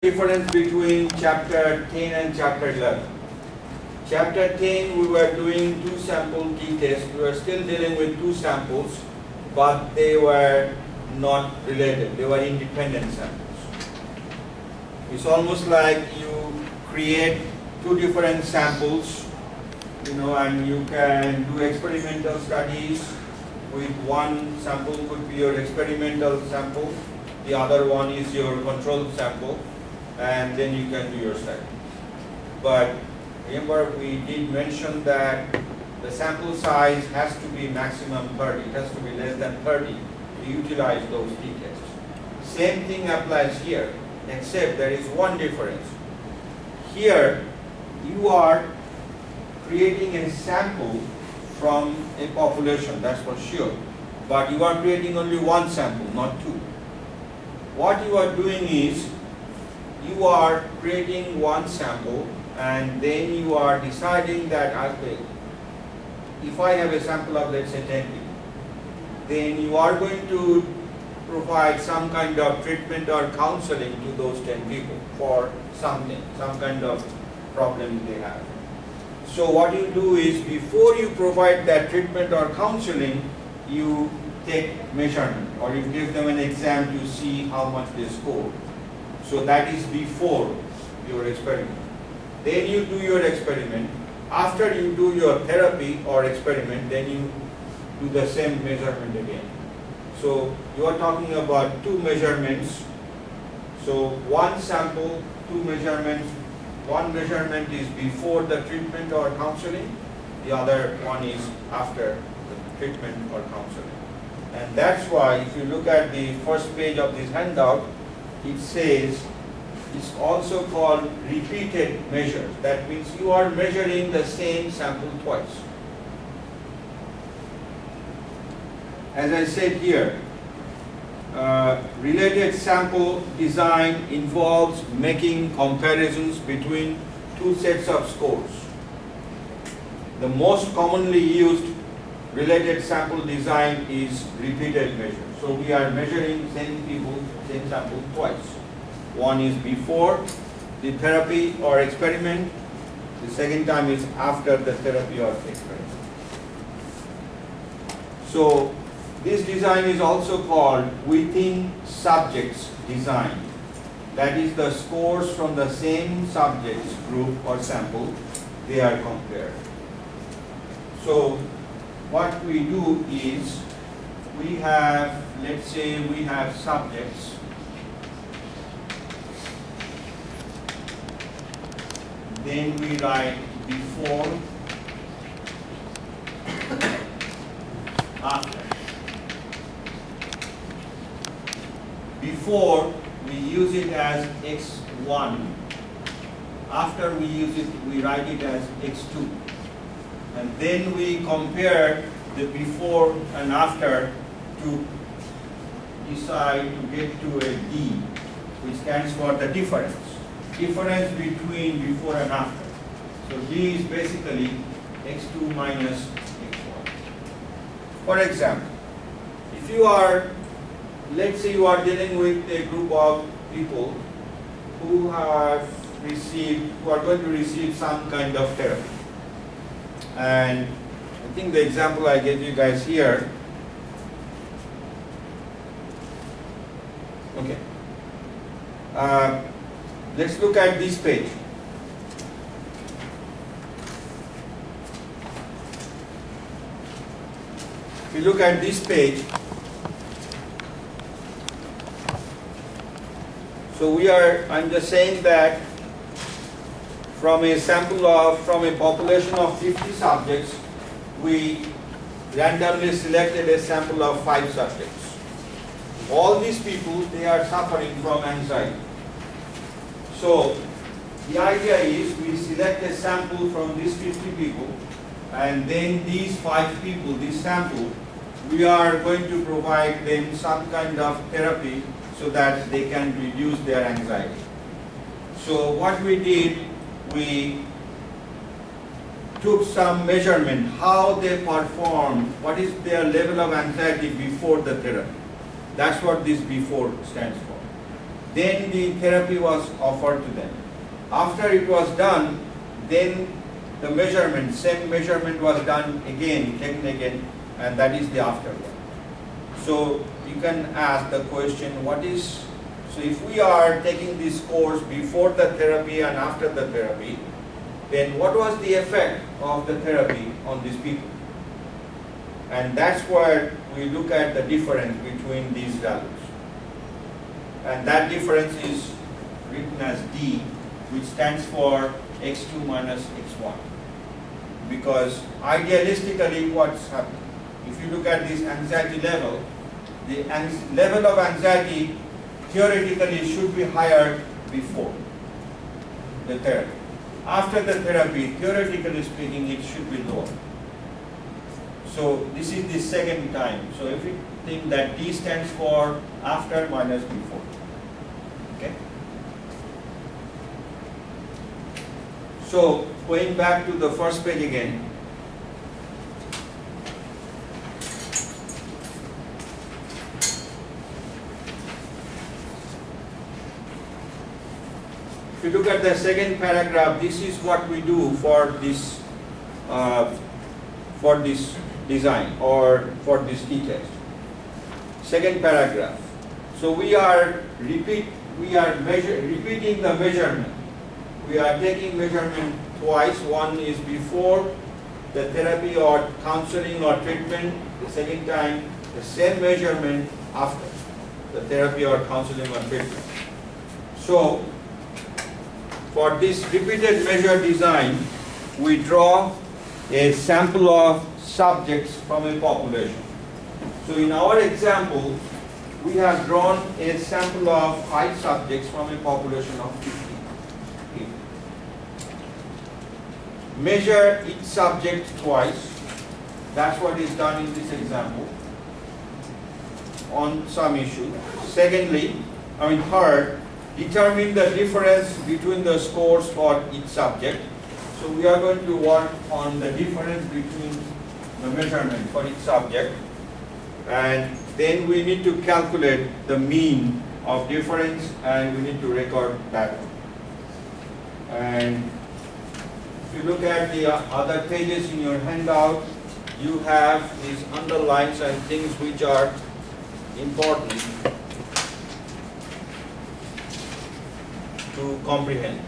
Difference between chapter 10 and chapter 11. Chapter 10 we were doing two sample t-tests. We were still dealing with two samples, but they were not related. They were independent samples. It's almost like you create two different samples, and you can do experimental studies with one sample could be your experimental sample, the other one is your control sample, and then you can do your study. But remember, we did mention that the sample size has to be maximum 30. It has to be less than 30 to utilize those t-tests. Same thing applies here, except there is one difference. Here, you are creating a sample from a population, that's for sure. But you are creating only one sample, not two. What you are doing is, you are creating one sample and then you are deciding that, okay, if I have a sample of let's say 10 people, then you are going to provide some kind of treatment or counseling to those 10 people for something, some kind of problem they have. So what you do is, before you provide that treatment or counseling, you take measurement or you give them an exam to see how much they score. So that is before your experiment. Then you do your experiment. After you do your therapy or experiment, then you do the same measurement again. So you are talking about two measurements. So one sample, two measurements. One measurement is before the treatment or counseling. The other one is after the treatment or counseling. And that's why if you look at the first page of this handout, it says it's also called repeated measures. That means you are measuring the same sample twice. As I said here, related sample design involves making comparisons between two sets of scores. The most commonly used related sample design is repeated measure. So we are measuring same people, same sample twice. One is before the therapy or experiment. The second time is after the therapy or experiment. So this design is also called within subjects design. That is, the scores from the same subjects group or sample, they are compared. So what we do is, we have, let's say we have subjects. Then we write before, after. Before, we use it as x1. After we use it, we write it as x2. And then we compare the before and after to decide to get to a D, which stands for the difference. Difference between before and after. So D is basically x2 minus x1. For example, if you are, let's say you are dealing with a group of people who are going to receive some kind of therapy. And I think the example I gave you guys here. Okay. Let's look at this page. If you look at this page, so I'm just saying that from a population of 50 subjects, we randomly selected a sample of 5 subjects. All these people, they are suffering from anxiety. So the idea is, we select a sample from these 50 people, and then these 5 people, this sample, we are going to provide them some kind of therapy so that they can reduce their anxiety. So what we did, we took some measurement, how they performed, what is their level of anxiety before the therapy. That's what this before stands for. then the therapy was offered to them. After it was done, then the measurement, same measurement was done again, taken again, and that is the after one. So you can ask the question, so if we are taking this course before the therapy and after the therapy, then what was the effect of the therapy on these people? And that's where we look at the difference between these values. And that difference is written as D, which stands for x2 minus x1. Because idealistically, what's happening? If you look at this anxiety level, the level of anxiety theoretically should be higher before the therapy. After the therapy, theoretically speaking, it should be lower. So this is the second time. So if you think that D stands for after minus before. Okay. So going back to the first page again. If you look at the second paragraph, this is what we do for this design or for this t-test. Second paragraph. So we are repeating the measurement. We are taking measurement twice. One is before the therapy or counseling or treatment. The second time, the same measurement after the therapy or counseling or treatment. So for this repeated measure design, we draw a sample of subjects from a population. So in our example, we have drawn a sample of 5 subjects from a population of 50 people. Measure each subject twice. That's what is done in this example on some issue. Third, determine the difference between the scores for each subject. So we are going to work on the difference between the measurement for each subject, and then we need to calculate the mean of difference, and we need to record that. And if you look at the other pages in your handout, you have these underlines and things which are important to comprehend.